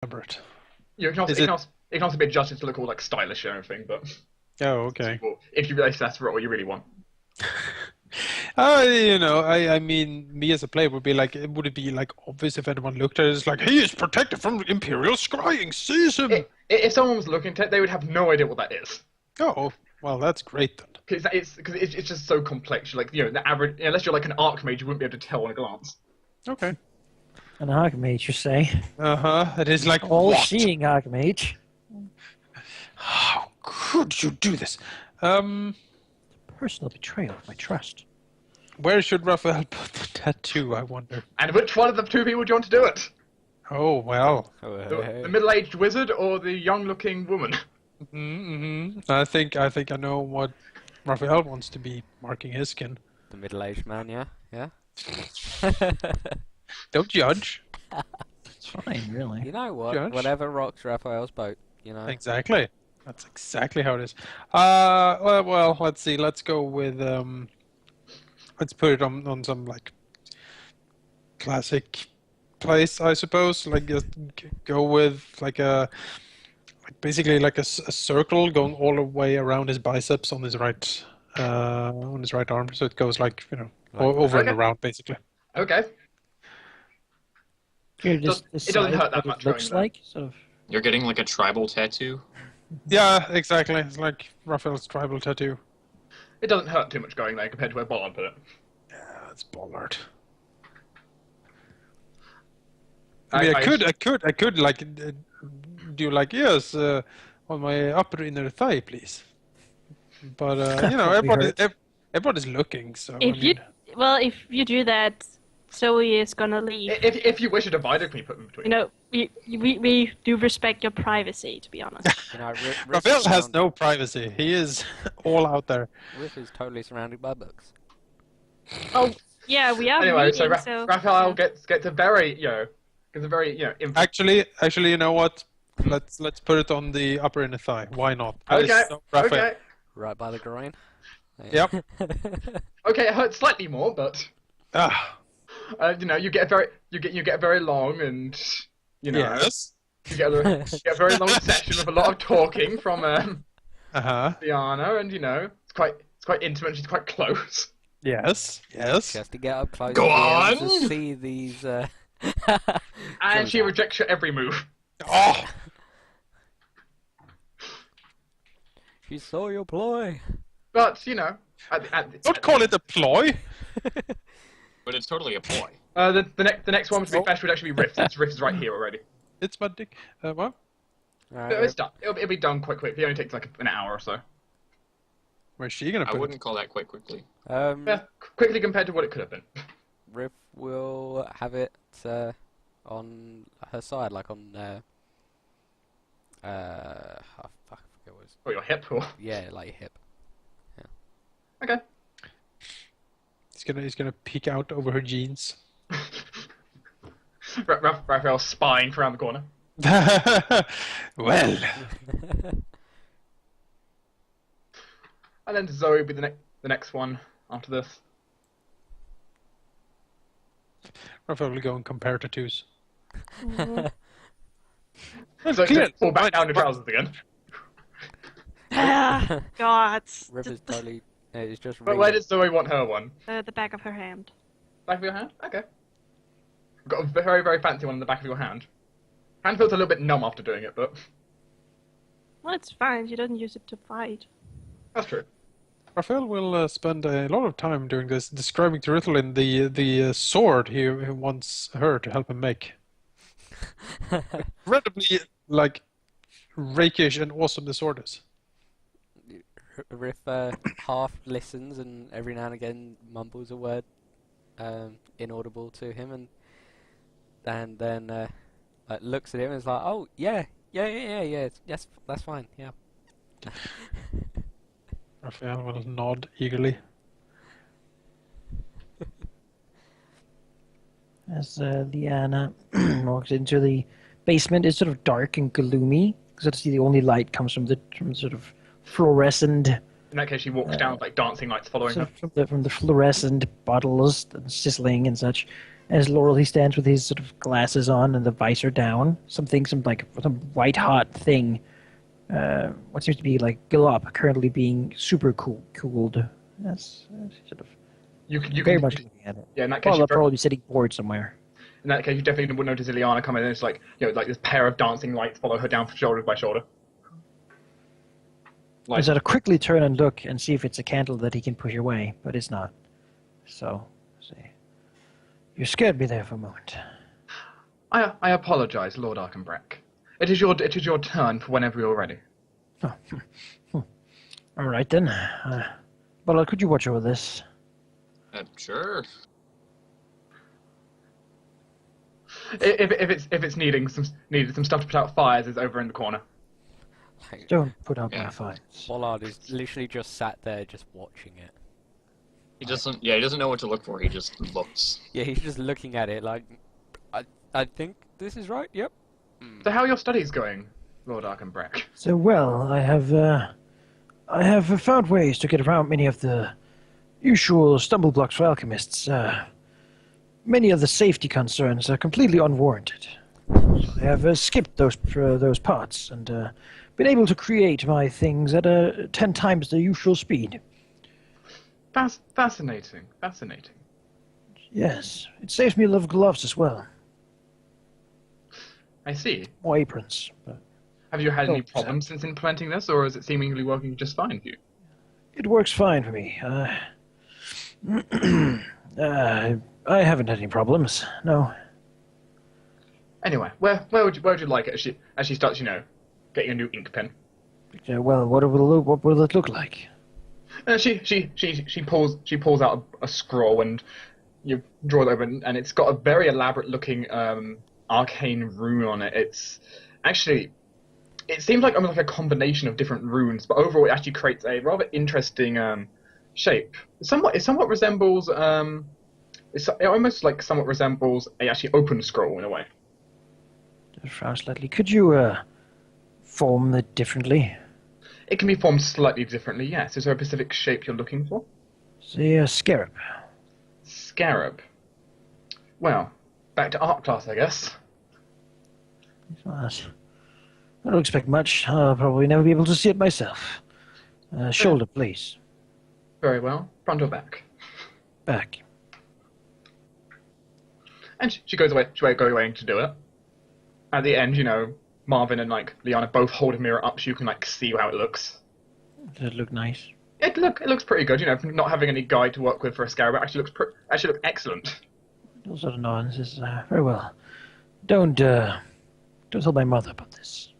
remember it. You can also be adjusted to look all like stylish and everything, but Oh, okay. if you realize that's what you really want. I mean, me as a player would it be like obvious if anyone looked at it? It's like, he is protected from Imperial scrying. Seize him. If someone was looking at it, they would have no idea what that is. Oh, well, that's great then. Because it's just so complex. Like the average, unless you're like an archmage, you wouldn't be able to tell on a glance. Okay. An archmage, you say? It is like All-seeing archmage. How could you do this? Personal betrayal of my trust. Where should Raphael put the tattoo, I wonder? And which one of the two people do you want to do it? Oh, well. The middle-aged wizard or the young-looking woman? I think I know what Raphael wants to be marking his skin. The middle-aged man, yeah? Yeah? Don't judge. It's fine, really. You know what? Judge. Whatever rocks Raphael's boat, you know? Exactly. That's exactly how it is. Well, let's see. Let's go with let's put it on some like classic place, I suppose. Like just go with basically like a circle going all the way around his biceps on his right arm, so it goes like over and around basically. Okay. Here, just it doesn't hurt that much. It looks like sort of. You're getting like a tribal tattoo. Yeah, exactly. It's like Raphael's tribal tattoo. It doesn't hurt too much going there compared to where Bollard put it. Yeah, it's Bollard. I mean, I could like do like yes on my upper inner thigh, please. But everybody's looking. So If you do that, Zoe is gonna leave. If you wish a divider, can you put them between? We do respect your privacy, to be honest. Raphael has no privacy. He is all out there. Riff is totally surrounded by books. Oh, yeah, we are Anyway, reading, so Raphael gets a very Actually, you know what? Let's put it on the upper inner thigh. Why not? Okay. Right by the groin. Yep. Okay, it hurts slightly more, but you get very long and Yes. you get a very long session of a lot of talking from Diana, and it's quite intimate. She's quite close. Yes. Just to get up close. Go on. To see these. And she rejects your every move. Oh. She saw your ploy. But Don't call it a ploy. But it's totally a ploy. The next one would actually be Rift. Rift is right here already. It's my dick. What? It's done. It'll be done quite quickly. It only takes like an hour or so. Where's she gonna put I wouldn't call that quite quickly. Yeah, quickly compared to what it could have been. Riff will have it on her side, like on I forget what it was. Or your hip, or yeah, like your hip. Okay. He's gonna peek out over her jeans. Raphael spying around the corner. Well. And then Zoe will be the next one after this. Raphael will go and compare tattoos. So fall back down to trousers again. God. Riff is totally. It's just. But where does Zoe want her one? The back of her hand. Back of your hand? Okay. You've got a very, very fancy one in the back of your hand. Hand feels a little bit numb after doing it, but Well, it's fine. She doesn't use it to fight. that's true. Raphael will spend a lot of time doing this, describing to Rithlin the sword he wants her to help him make. Incredibly, rakish and awesome the sword is. Riff half listens and every now and again mumbles a word inaudible to him, and then looks at him and is like, "Oh yeah, yes, that's fine, yeah." Raphael will nod eagerly. As Leanna walks into the basement, it's sort of dark and gloomy because that's the only light comes from the sort of fluorescent In that case, she walks down with like dancing lights following So her. from the fluorescent bottles sizzling and such. As Laurel, he stands with his sort of glasses on and the visor down. Some white hot thing. What seems to be like glop currently being super cooled. That's sort of. You very can much looking at it. Yeah, in that case, Well, they'll probably be sitting bored somewhere. in that case, you definitely would notice Ileana come in, and it's like like this pair of dancing lights follow her down shoulder by shoulder. Like, He's got to quickly turn and look and see if it's a candle that he can push away, but it's not. So, see. You scared me there for a moment. I apologize, Lord Arkenbrack. It is your turn for whenever you're ready. Oh. All right then. Well, could you watch over this? Sure. If it's needed some stuff to put out fires, is over in the corner. Like, Don't put out my fires. Bollard is literally just sat there, just watching it. He doesn't. Yeah, he doesn't know what to look for. He just looks. Yeah, he's just looking at it like, I think this is right. Yep. So how are your studies going, Lord Arkenbrack? So, well, I have found ways to get around many of the usual stumble blocks for alchemists. Many of the safety concerns are completely unwarranted. I have skipped those parts and been able to create my things at 10 times the usual speed. Fascinating. Yes, it saves me a lot of gloves as well. I see. More aprons. But Have you had any problems since implementing this, or is it seemingly working just fine for you? it works fine for me. I haven't had any problems. No. Anyway, where would you like it as she starts, getting a new ink pen? Well, what will it look like? She pulls out a scroll and you draw it open, and it's got a very elaborate looking arcane rune on it. It seems like almost like a combination of different runes, but overall it actually creates a rather interesting shape. It somewhat resembles it almost like somewhat resembles a actually open scroll in a way. Just frown slightly. Could you form it differently? It can be formed slightly differently, yes. Is there a specific shape you're looking for? Say a scarab. Scarab. Well, back to art class, I guess. I don't expect much. I'll probably never be able to see it myself. Shoulder, please. Very well. Front or back? Back. And she goes away to do it. At the end, Marvin and Liana both hold a mirror up so you can see how it looks. Does it look nice? It looks pretty good, not having any guide to work with for a scarab. It actually looks excellent. All sort of nonsense. Very well. Don't tell my mother about this.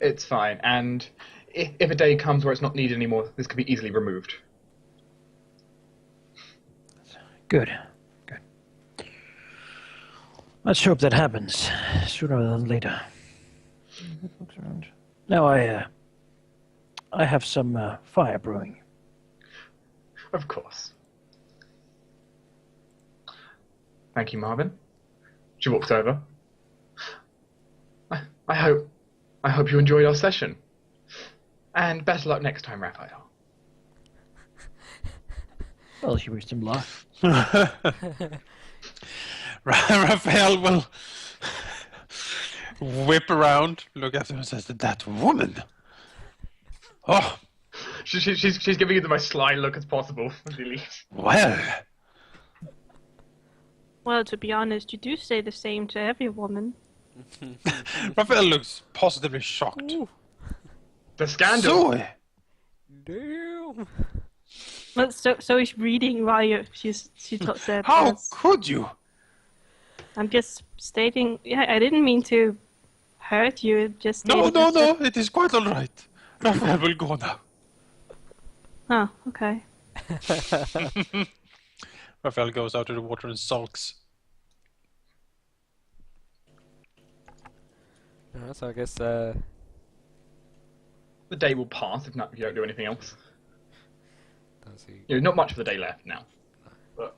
It's fine, and if a day comes where it's not needed anymore, this could be easily removed. Good. Let's hope that happens sooner rather than later. Now I have some fire brewing. Of course. Thank you, Marvin. She walks over. I hope you enjoyed our session. And better luck next time, Raphael. Well, she wished him luck. Raphael will whip around, look at him and says, "That woman! Oh, She's giving you the most sly look as possible as he leaves. well." Well, to be honest, you do say the same to every woman. Raphael looks positively shocked. Ooh. The scandal. So, Damn. Well, so he's reading while she said how this. could you? I'm just stating. Yeah, I didn't mean to hurt you. Just No, stating it is quite all right. Raphael will go now. Oh, okay. Raphael goes out to the water and sulks. So I guess The day will pass if you don't do anything else. let's see. Not much of the day left now. But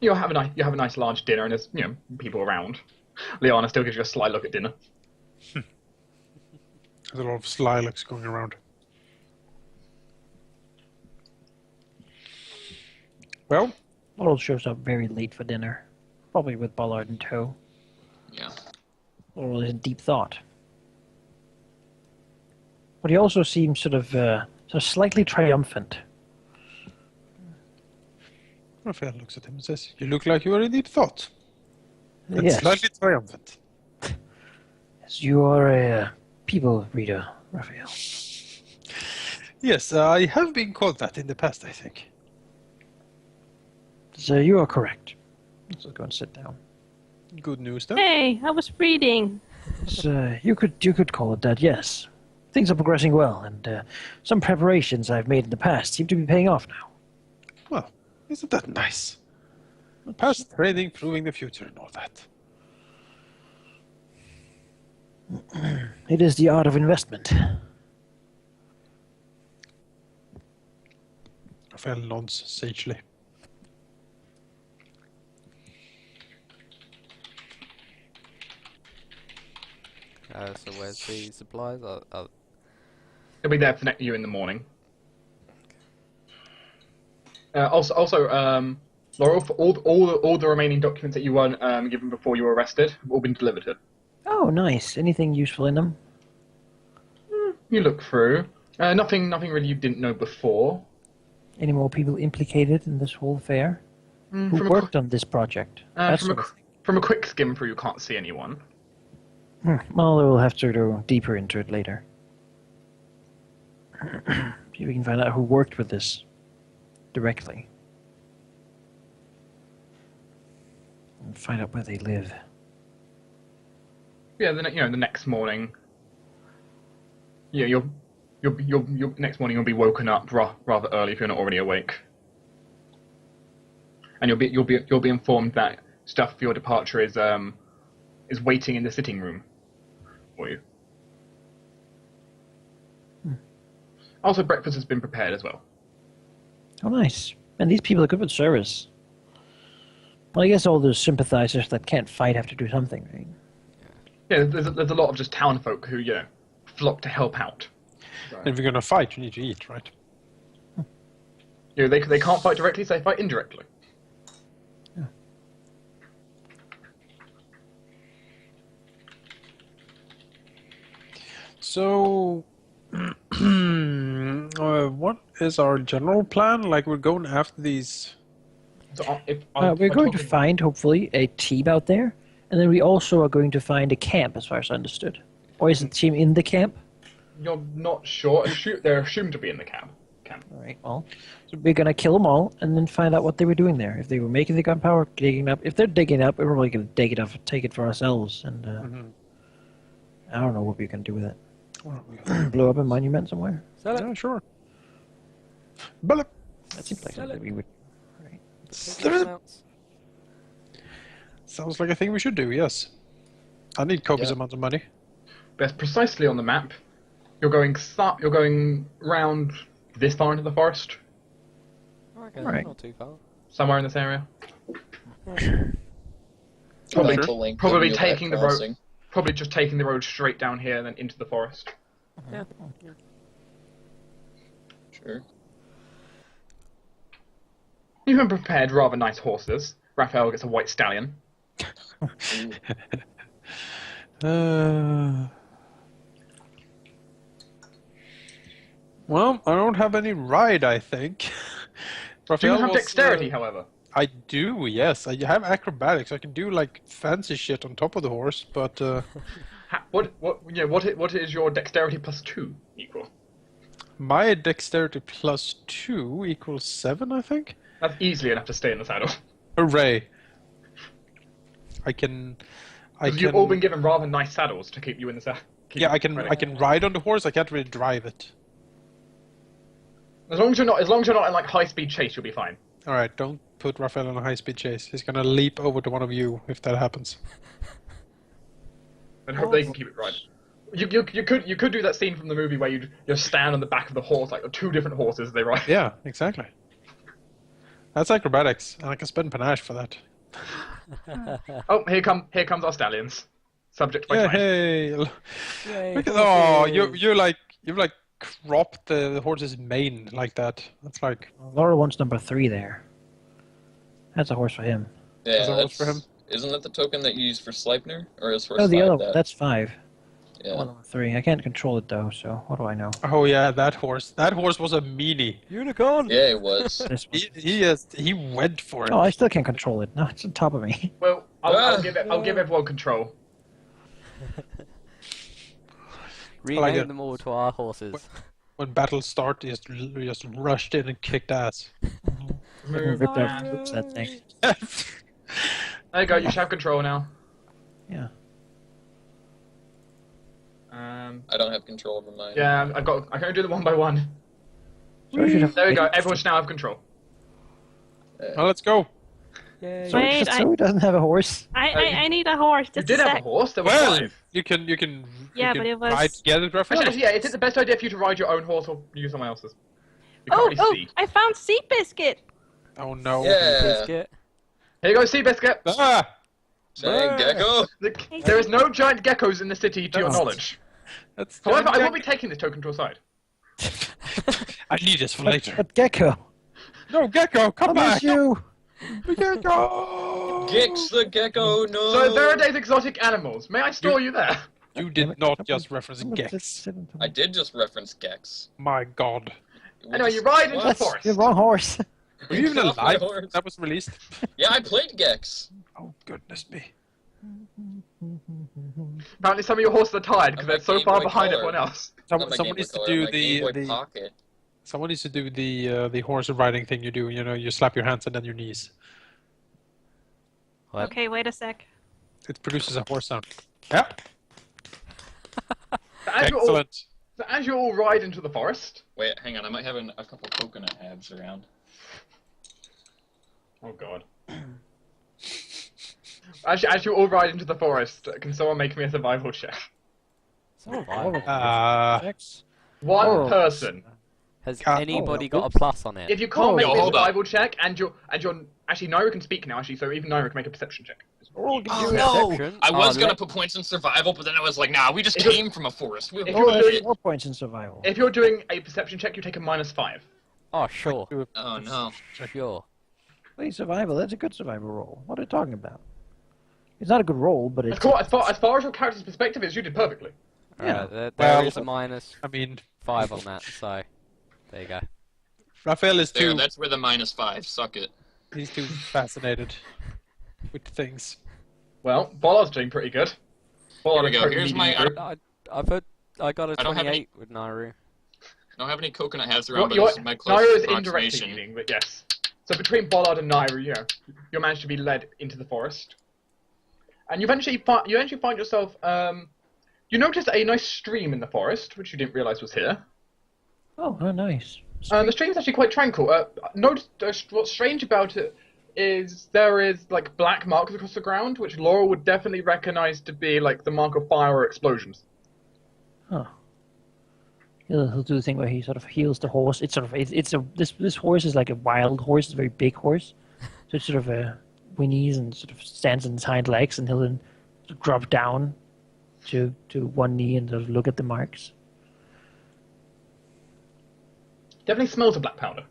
you have a nice large dinner, and there's people around. Liana still gives you a sly look at dinner. There's a lot of sly looks going around. Well, Laurel shows up very late for dinner, probably with Ballard in tow. Yeah. Laurel is in deep thought. But he also seems sort of slightly triumphant. Raphael looks at him and says, "You look like you are in deep thought. And Yes. slightly triumphant." Yes, you are a people reader, Raphael. Yes, I have been called that in the past, I think. So you are correct. Let's go and sit down. Good news, then. Hey, I was reading. So you could call it that, yes. Things are progressing well, and some preparations I've made in the past seem to be paying off now. Well, isn't that nice? Past training proving the future and all that. It is the art of investment. Raphael nods sagely. So where's the supplies? It'll be there for you in the morning. Laurel, for all the remaining documents that you weren't given before you were arrested have all been delivered here. Oh, nice. Anything useful in them? You look through. Nothing really you didn't know before. Any more people implicated in this whole affair? Who worked on this project? From a quick skim through, you can't see anyone. Well, we'll have to go deeper into it later. See if we can find out who worked with this directly. And find out where they live. Yeah, the next morning. Yeah, you'll next morning you'll be woken up rather early if you're not already awake, and you'll be informed that stuff for your departure is waiting in the sitting room for you. Also, breakfast has been prepared as well. Oh, nice. And these people are good with service. Well, I guess all those sympathizers that can't fight have to do something, right? Yeah, there's a lot of just town folk who flock to help out. So, And if you're gonna fight, you need to eat, right? they can't fight directly, so they fight indirectly. Yeah. So, what is our general plan? Like, we're going after these. So We're going to find, hopefully, a team out there, and then we also are going to find a camp, as far as I understood. Or is the team in the camp? You're not sure. They're assumed to be in the camp. All right, well, so we're going to kill them all, and then find out what they were doing there. If they were making the gunpowder, digging up. If they're digging up, we're probably going to dig it up, take it for ourselves, and I don't know what we're going to do with it. Blow up a monument somewhere? Sell it. Yeah, sure. But That seems like Sell something it. we would... sounds like a thing we should do. Yes, I need copious Yeah. amounts of money. But precisely on the map, you're going round this far into the forest, Okay, Alright. not too far. somewhere in this area. Probably, Probably taking the road. Probably just taking the road straight down here and then into the forest. Yeah. Sure. You've been prepared rather nice horses. Raphael gets a white stallion. Well, I don't have any ride, I think. Do you Raphael have was, dexterity, however? I do, yes. I have acrobatics. I can do like fancy shit on top of the horse, but What is your dexterity plus 2 equal? my dexterity plus 2 equals 7, I think. That's easily enough to stay in the saddle. Hooray! I can. You've all been given rather nice saddles to keep you in the saddle. Yeah, I can ride on the horse. I can't really drive it. As long as you're not in like high speed chase, you'll be fine. All right, don't put Raphael on a high-speed chase. He's gonna leap over to one of you if that happens. And hope they can keep it right. You could do that scene from the movie where you stand on the back of the horse, like the two different horses they ride. Yeah, exactly. That's acrobatics, and I can spend panache for that. Oh, here comes our stallions. Subject by Yeah, time. hey! Yay, Look at, horses. you've like cropped the horse's mane like that. That's like Laura wants number 3 there. That's a horse for him. Yeah, Does that work for him? Isn't that the token that you use for Sleipnir? Or is horse Oh, the 5 other that? one. That's 5. Yeah. One of the 3. I can't control it though, so what do I know? Oh yeah, that horse. That horse was a meanie. Unicorn! Yeah, it was. This one. He went for it. Oh, I still can't control it. No, it's on top of me. Well, I'll give everyone control. Rename like it. them all to our horses. When battles start, he just rushed in and kicked ass. Ripped out oops, that thing. There you go. You should have control now. Yeah. I don't have control over mine. Yeah, I can do them one by one. So I should have. There we go. Everyone should now have control. Well, let's go. Yay. Wait, So he doesn't have a horse. I need a horse. You Just did a have a sec. horse. There were Well, 5. you can Yeah, but it was- ride together, Raphael. Actually, yeah. Is it the best idea for you to ride your own horse or use someone else's? You can't Oh, really see. I found Seabiscuit. Oh no. Yeah. Biscuit. Here you go, Seabiscuit. Ah! Giant gecko. There is no giant geckos in the city, to your No. knowledge. That's However, I will be taking this token to a side. I need this for later. But Gecko, No, Gecko, come I miss back! you. Gecko! Gix the gecko, no. So there are days exotic animals. May I store you there? You did not just reference Gex. I did just reference Gex. My god. Anyway, you ride into the What? forest. You're wrong horse. Were you even Get off my alive? horse. That was released? Yeah, I played Gex. Oh, goodness me. Apparently some of your horses are tired because I'm they're like so Game far Boy behind Color. everyone else. Not my Someone Game Boy needs to Color, do my Game Boy the Pocket. someone needs to do the horse riding thing you do. You know, you slap your hands and then your knees. What? Okay, wait a sec. It produces a horse sound. Yep. So as, Excellent. you all ride into the forest. Wait, hang on. I might have a couple coconut halves around. Oh god. As you all ride into the forest, can someone make me a survival check? Survival. One Oh. person. Has Can't- anybody oh, got a plus on it? If you can't make Yo, me a hold up. survival check, and you're actually Naira can speak now. Actually, so even Naira can make a perception check. Oh Perception? I was Oh, gonna let- put points in survival, but then I was like, nah, we just If you- came from a forest. We'll if Oh, you're that's doing- 4 points in survival. If you're doing a perception check, you take a -5. Oh, sure. Oh no. Sure. Play survival. That's a good survival roll. What are you talking about? It's not a good roll, but it's. As far as your character's perspective is, you did perfectly. Yeah. Alright, there Well- is a minus I mean, 5 on that, so there you go. Raphael is There, too. that's where the -5. Suck it. He's too fascinated with things. Well, Bollard's doing pretty good. Here we go, here's my- I've heard I got a I don't have 28 with Naru. I don't have any coconut halves around, but Naira this is my closest is indirectly approximation. leading, but yes. So between Bollard and Naira, you managed to be led into the forest, and you eventually find yourself. You notice a nice stream in the forest, which you didn't realize was here. Oh, nice. The stream's actually quite tranquil. Notice what's strange about it is there is like black marks across the ground, which Laura would definitely recognize to be like the mark of fire or explosions. Huh. He'll do the thing where he sort of heals the horse. It's sort of this horse is like a wild horse. It's a very big horse, so it's sort of whinnies and sort of stands on its hind legs, and he'll then sort of drop down to one knee and sort of look at the marks. Definitely smells of black powder.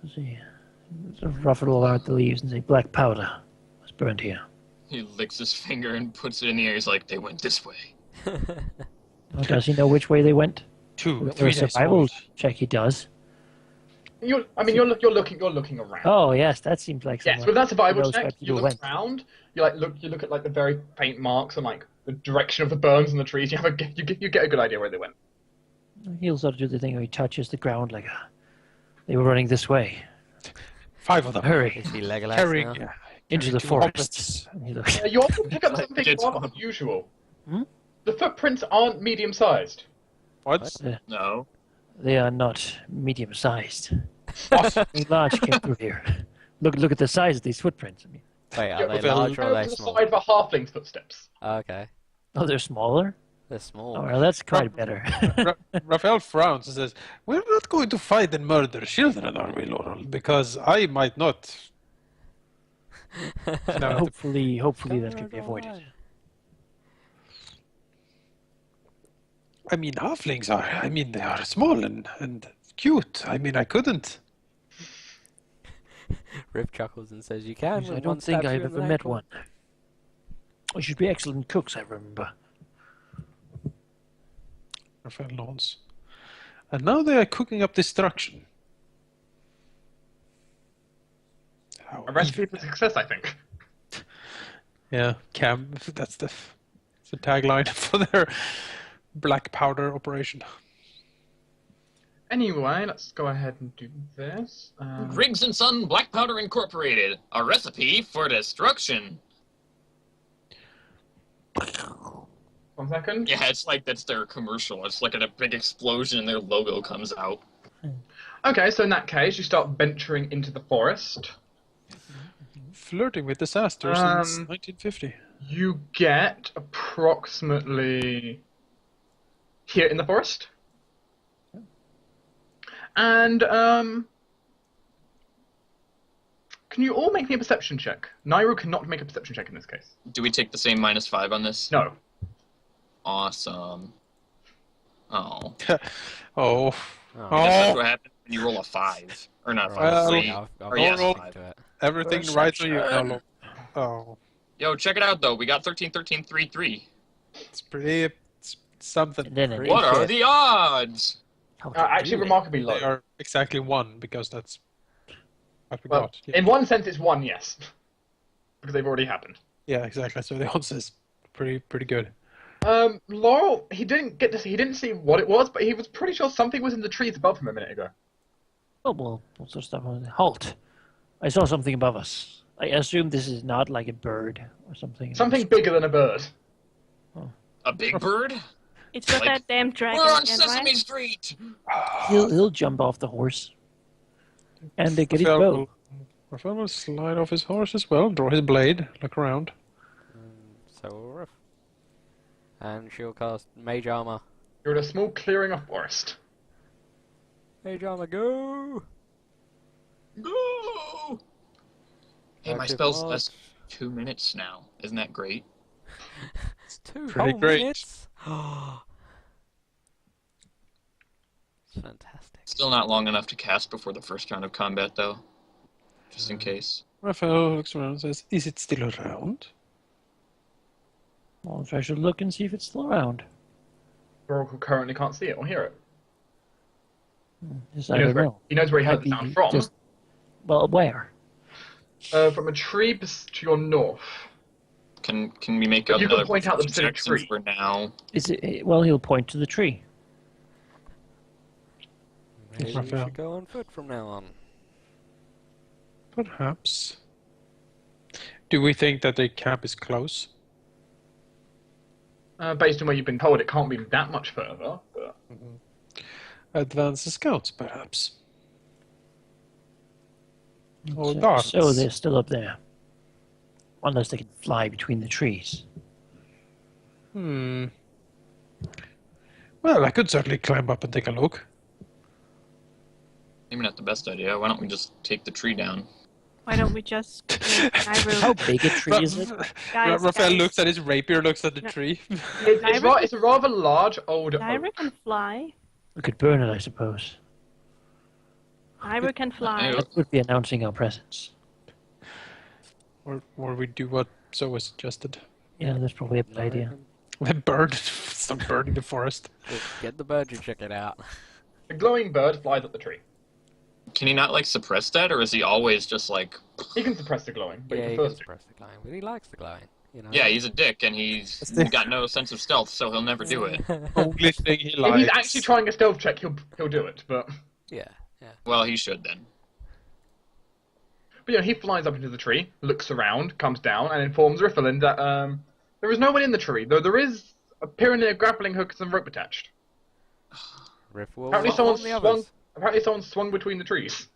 Let's see. Sort of ruffle out the leaves and say, "Black powder was burned here." He licks his finger and puts it in the air. He's like, they went this way. Oh, does he know which way they went? 2, With 3 a days survival old. check, he does. You're looking around. Oh yes, that seems like Yes, someone with that survival knows check, where you people look went. around. You look at like the very faint marks and like the direction of the burns and the trees. You get a good idea where they went. He'll sort of do the thing where he touches the ground like they were running this way. 5 of them. Hurry Is he Legolas Carrying now? into the two forest. hobbits. And he looks. You also pick up something It's- rather unusual. Hmm? The footprints aren't medium-sized. What? No. They are not medium-sized. What? Something large came through here. Look at the size of these footprints. I mean, Wait, are they They're large or are they To the small? side of a halfling's footsteps. Oh, okay. oh, they're smaller. They're small. Oh, well, that's quite better. Raphael frowns and says, "We're not going to fight and murder children, are we, Laurel? Because I might not." No, hopefully that can be avoided. I mean, halflings are. I mean, they are small and cute. I mean, I couldn't. Riff chuckles and says, "You can." I don't think I've ever met one. We should be excellent cooks, I remember. Raphael nods. And now they are cooking up destruction. A recipe for success, I think. Yeah, Cam. That's the tagline for their black powder operation. Anyway, let's go ahead and do this. Griggs and Son Black Powder Incorporated, a recipe for destruction. 1 second. Yeah, it's like that's their commercial. It's like a big explosion and their logo comes out. Okay, so in that case, you start venturing into the forest. Flirting with disaster since 1950. You get approximately here in the forest. And, can you all make me a perception check? Nairo cannot make a perception check in this case. Do we take the same -5 on this? No. Awesome. Oh. Oh. I guess that's what happens when you roll a 5. Or not 5, 3. Or yes, roll 5. Everything right on you now. Oh. Yo, check it out though. We got 13, 13, 3, 3. It's pretty... It's something. And then What are the odds? Actually, remarkably low. They are exactly 1, because that's what we got. Yeah. In one sense, it's 1, yes. Because they've already happened. Yeah, exactly. So the odds is pretty good. Laurel, he didn't see what it was, but he was pretty sure something was in the trees above him a minute ago. Oh, well, what's the stuff on it? Halt! I saw something above us. I assume this is not like a bird or something. Something bigger than a bird. A big bird? It's not that damn dragon We're on again, Sesame right? Street! He'll jump off the horse. And they get his bow. Raphael will slide off his horse as well, draw his blade, look around. So rough. And she'll cast Mage Armor. You're in a small clearing of forest. Mage Armor, go! Go! Hey, my Active spells mod. last 2 minutes now. Isn't that great? It's 2 Pretty whole great. minutes. It's fantastic. Still not long enough to cast before the first round of combat, though. Just in case. Raphael looks around and says, "Is it still around?" Well, I should look and see if it's still around. Oracle currently can't see it or hear it. Yes, He I knows, don't where, know. he knows where he heard Might the sound be from. just- Well, where? From a tree to your north. Can we make But up you can another point out the perception specific check tree. since we're now? Is it? Well, he'll point to the tree. Maybe we Raphael. should go on foot from now on. Perhaps. Do we think that the camp is close? Based on where you've been told, it can't be that much further. But Advance the scouts, perhaps. Or darts. So they're still up there. Unless they can fly between the trees. Well, I could certainly climb up and take a look. Maybe not the best idea. Why don't we just take the tree down? Why don't we just... How big a tree is it? Guys, Raphael guys. looks at his rapier, looks at the No. tree. it's a rather large old oak. Naira can fly. We could burn it, I suppose. Naira can fly. That would be announcing our presence. Or we do what Zoe suggested. Yeah, that's probably a good idea. We burn, start burning the forest. Just get the bird and check it out. The glowing bird flies up the tree. Can he not, like, suppress that, or is he always just, like... He can suppress the glowing, but Yeah, he he prefers can to. suppress the glowing, but he likes the glowing. You know. Yeah, he's a dick, and he's got no sense of stealth, so he'll never do it. Only thing he If likes. he's actually trying a stealth check, he'll do it. But Yeah. Well, he should, then. he flies up into the tree, looks around, comes down, and informs Rifflin that there is no one in the tree, though there is appearing a grappling hook and some rope attached. Riff will Apparently follow someone the swung. others. Apparently someone swung between the trees.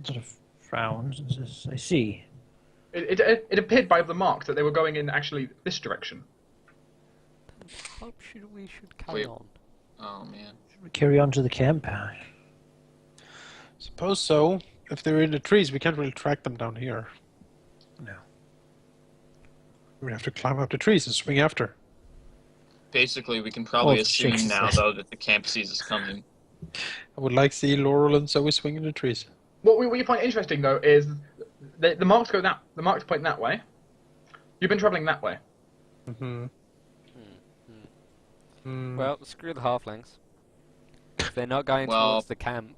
Sort of frowns and says, I see. It appeared by the mark that they were going in actually this direction. Hope we should carry Wait. on. Oh, man. Should we carry on to the camp? Suppose so. If they're in the trees, we can't really track them down here. No. We have to climb up the trees and swing after. Basically, we can probably Oh, assume Jesus. now, though, that the camp sees us coming. I would like to see Laurel and Zoe swing in the trees. What you find interesting though is the marks point that way. You've been travelling that way. Well, screw the halflings. If they're not going Well, towards the camp.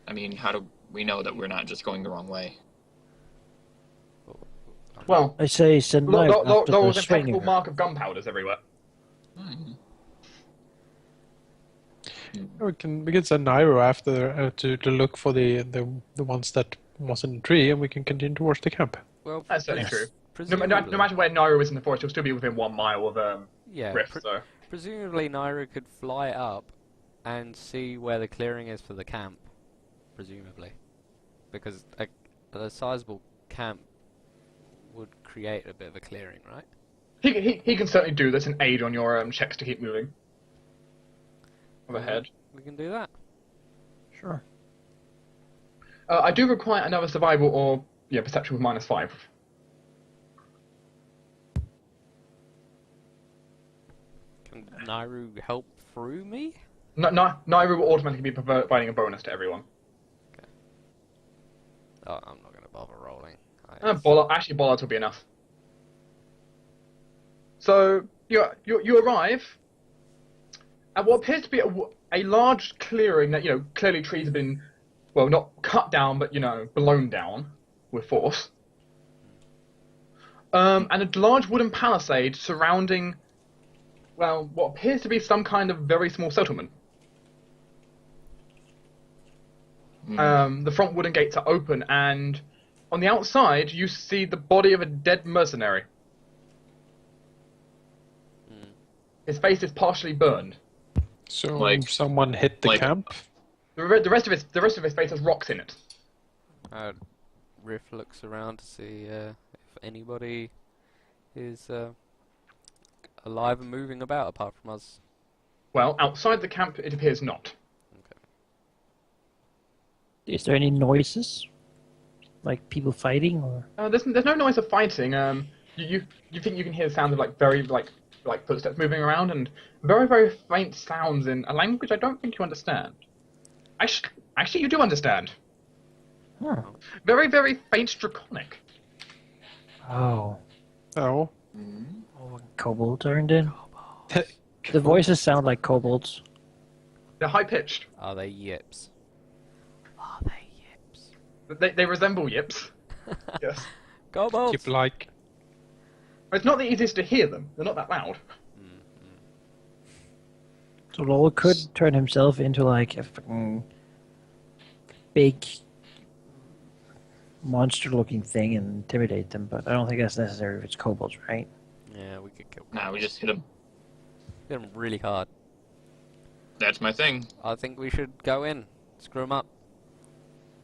I mean, how do we know that we're not just going the wrong way? Well, I say send there Naira after the was a swinging. impeccable mark of gunpowders everywhere. We can send Nairo after to look for the ones that was in the tree, and we can continue towards the camp. Well, That's certainly true. No presumably, matter where Nairo is in the forest, he'll still be within 1 mile of yeah, Rift. So presumably Naira could fly up and see where the clearing is for the camp. Presumably, because a sizable camp would create a bit of a clearing, right? he can certainly do this and aid on your checks to keep moving. Ahead. We can do that. Sure. I do require another survival or perception with -5. Can Nairu help through me? Nairo will automatically be providing a bonus to everyone. Okay. Oh, I'm not going to bother rolling. Bollards will be enough. So you arrive at what appears to be a large clearing that clearly trees have been, well, not cut down, but blown down with force. And a large wooden palisade surrounding, well, what appears to be some kind of very small settlement. The front wooden gates are open, and on the outside you see the body of a dead mercenary. His face is partially burned. So someone hit the camp. The rest of his face has rocks in it. Riff looks around to see if anybody is alive and moving about apart from us. Well, outside the camp, it appears not. Okay. Is there any noises? Like people fighting, or? There's no noise of fighting. You think you can hear the sound of very footsteps moving around and very, very faint sounds in a language I don't think you understand. Actually, you do understand. Huh. Very, very faint Draconic. Oh. Oh. Oh, Kolbold turned in. The voices sound like kobolds. They're high pitched. Are they yips? Are they yips? They resemble yips. Yes. Kobolds! Keep like. It's not the easiest to hear them. They're not that loud. So Lowell could turn himself into like a fucking big monster-looking thing and intimidate them, but I don't think that's necessary if it's kobolds, right? Yeah, we could kill. Nah, we just hit him. Hit him really hard. That's my thing. I think we should go in, screw him up.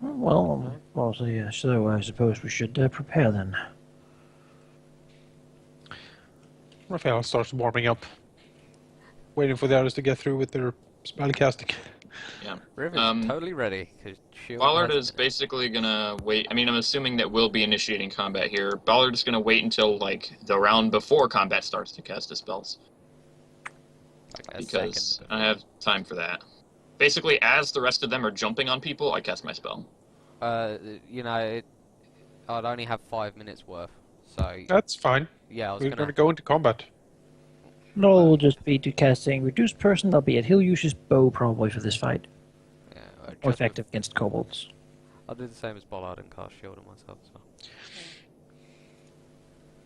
Well, so yeah, so I suppose we should prepare then. Raphael starts warming up, waiting for the others to get through with their spellcasting. Yeah. Riv is totally ready. Ballard is basically gonna wait. I mean, I'm assuming that we'll be initiating combat here. Ballard is gonna wait until the round before combat starts to cast his spells, because I have time for that. Basically, as the rest of them are jumping on people, I cast my spell. I'd only have 5 minutes worth, so That's fine. yeah, We're gonna go into combat. Noel will just be casting reduced person, albeit he'll use his bow probably for this fight. Yeah, More effective against kobolds. I'll do the same as Bollard and cast shield on myself as well.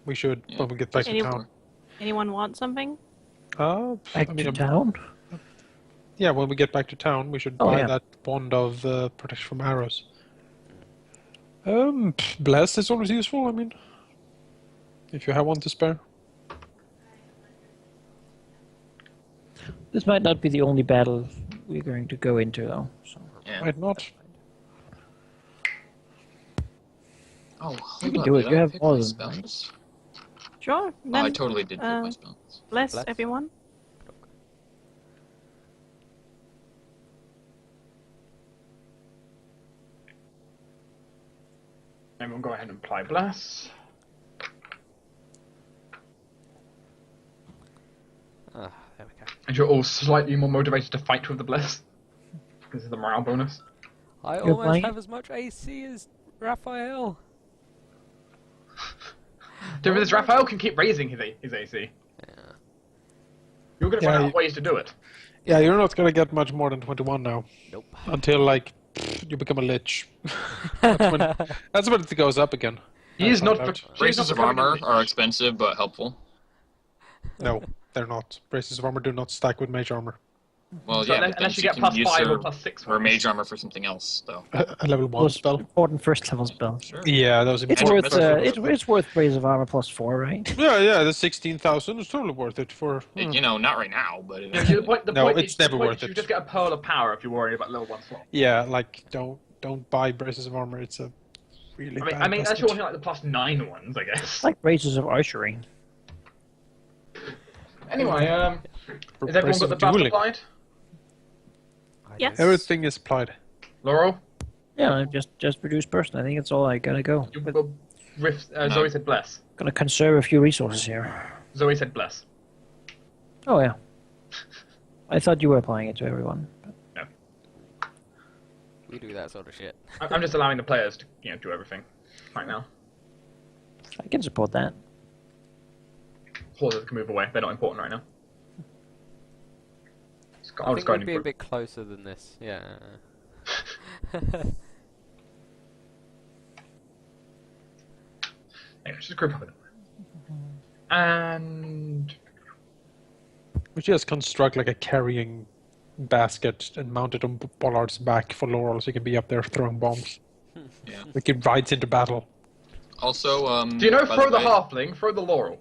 We should when we get back to town. Anyone want something? Back to town? Yeah, when we get back to town, we should buy that bond of protection from arrows. Blast is always useful, I mean. If you have one to spare. This might not be the only battle we're going to go into, though. So. Yeah. Might not. Oh, You can do it, you have more than spells. Sure. Oh, I totally did pick my spells. Bless everyone. Everyone go ahead and apply bless. There we go. And you're all slightly more motivated to fight with the bless. This is the morale bonus. I You're almost playing have as much AC as Raphael. Dude, this Raphael can keep raising his AC. Yeah. You're gonna run out of ways to do it. Yeah, you're not gonna get much more than 21 now. Nope. Until like you become a lich. That's when it goes up again. He is not. Braces of armor are expensive but helpful. No, they're not. Braces of armor do not stack with mage armor. Well, So yeah, but unless then you you get can use +5 her, or +6 her mage armor for something else, though. A level 1 Most spell. important first level spell. Sure. Yeah, those It's important worth spells. it's worth Brace of Armor +4, right? Yeah, the 16,000 is totally worth it for. You know, not right now, but Yeah, the point No, is, it's never worth You it. just get a pearl of power if you're worried about level 1 slot. Yeah, like don't buy braces of armor. It's a really bad I mean, that's investment. your like the +9 ones, I guess. It's like Braces of Archery. Anyway, For is everyone braces got the of buff dueling. applied? Yes. Everything is applied. Laurel, Yeah, just reduce person. I think it's all I gotta go. you, But Zoe said bless. gonna conserve a few resources here. Zoe said bless. Oh yeah. I thought you were applying it to everyone. No, We do that sort of shit. I'm just allowing the players to do everything right now. I can support that. Horses can move away. They're not important right now. I think we'd be a bit closer than this. Yeah. Anyway, just group up with them. And We just construct like a carrying basket and mount it on Bollard's back for Laurel so he can be up there throwing bombs. Yeah. Like he rides into battle. Also, do you know by throw the way, halfling, throw the Laurel?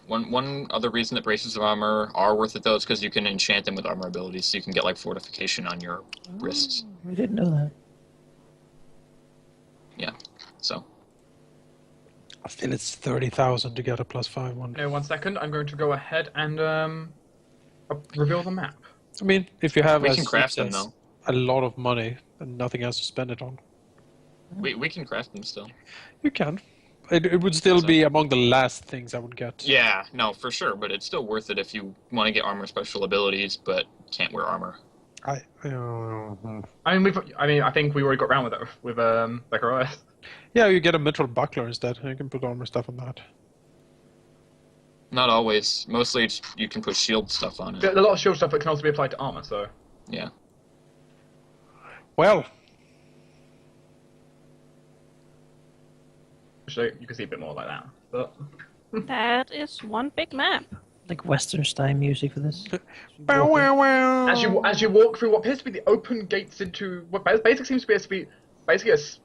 One other reason that braces of armor are worth it though is because you can enchant them with armor abilities, so you can get like fortification on your wrists. We didn't know that. Yeah. So I feel it's 30,000 to get a +5 one. 1 second. I'm going to go ahead and reveal the map. I mean, if you have we as can craft them it says, though. a lot of money and nothing else to spend it on, We can craft them still. you can. It would still be among the last things I would get. Yeah, no, for sure, but it's still worth it if you want to get armor special abilities, but can't wear armor. I think we already got around with that with Becca. Yeah, you get a mitral buckler instead. You can put armor stuff on that. Not always. Mostly you can put shield stuff on it. There's a lot of shield stuff that can also be applied to armor. So Yeah. Well, you can see a bit more like that. But That is one big map. Like Western style music for this. bow, wow, wow. as you walk through what appears to be the open gates into what basically seems to be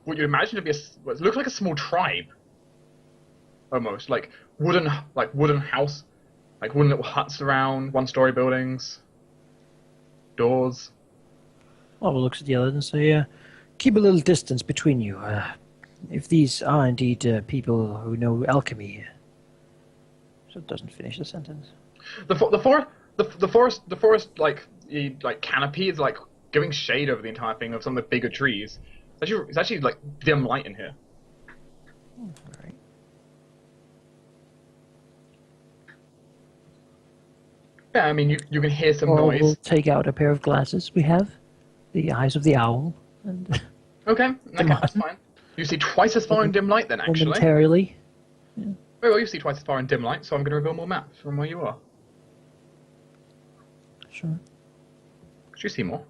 what you imagine to be what looks like a small tribe, almost like wooden house, like wooden little huts around, 1-story buildings, doors. Well, looks at the others and say, keep a little distance between you. If these are indeed people who know alchemy. So it doesn't finish the sentence. The forest like canopy is like giving shade over the entire thing of some of the bigger trees. It's actually like dim light in here. Alright. Yeah, I mean you can hear some Or noise. we'll take out a pair of glasses we have. The eyes of the owl. And Okay, that's fine. You see twice as far in dim light then, actually. momentarily. Very well, you see twice as far in dim light, so I'm going to reveal more maps from where you are. Sure. Could you see more?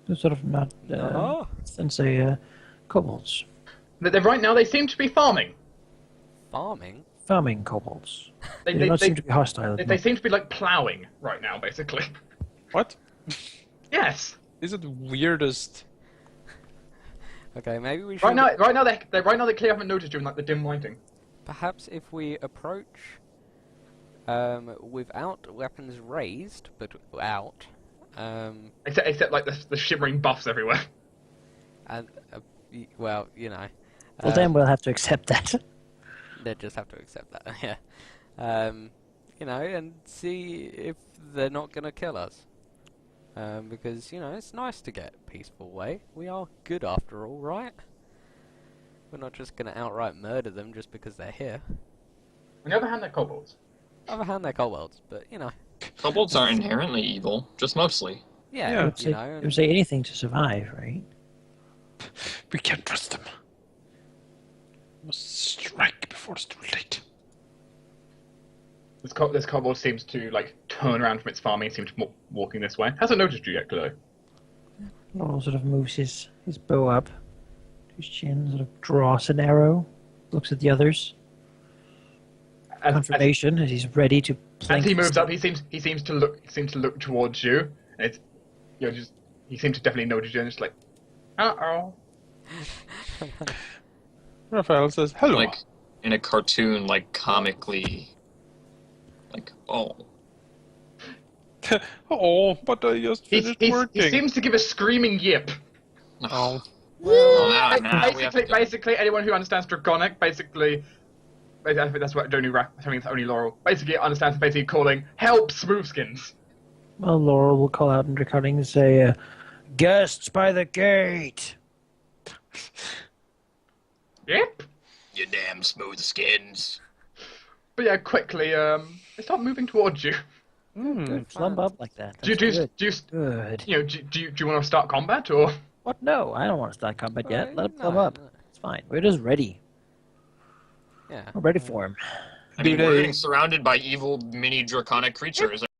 They're sort of not, and say, kobolds. Right now, they seem to be farming. Farming? Farming kobolds. They do not seem to be hostile. They seem to be like ploughing right now, basically. What? Yes. Is it the weirdest? Okay, maybe we should... Right now they clearly haven't noticed during like the dim lighting. Perhaps if we approach without weapons raised, but out, Except like the shimmering buffs everywhere. and well, you know, Well, then we'll have to accept that. they just have to accept that, yeah. You know, and see if they're not gonna kill us, because you know it's nice to get a peaceful way. We are good after all, right? We're not just gonna outright murder them just because they're here. On the other hand, they're kobolds. On the other hand, they're kobolds, but you know. Kobolds aren't inherently evil, just mostly. Yeah, It would say anything to survive, right? We can't trust them. Must strike before it's too late. This kobold seems to like turn around from its farming and seems to be walking this way. Hasn't noticed you yet, Glow. Laurel sort of moves his bow up to his chin, sort of draws an arrow, looks at the others. Confirmation as he's ready to. As he moves up, he seems to look towards you, and it's he seems to definitely notice you, and it's like, uh-oh. Raphael says, hello. Like in a cartoon, like comically, like, oh. Oh, but I just finished working. He seems to give a screaming yip. Oh. Well, now we have to... Basically, anyone who understands Draconic, I think that's what only Laurel basically understands. Basically, calling help, Smoothskins. Well, Laurel will call out in Draconic and say, "Guests by the gate." Yep. You damn smooth skins. But yeah, quickly, they start moving towards you. Slump up like that. Do you Good. do you want to start combat or? What? No, I don't want to start combat yet. Let him slump up. It's fine. We're just ready. Yeah. We're ready for him. I mean, we're getting surrounded by evil mini draconic creatures.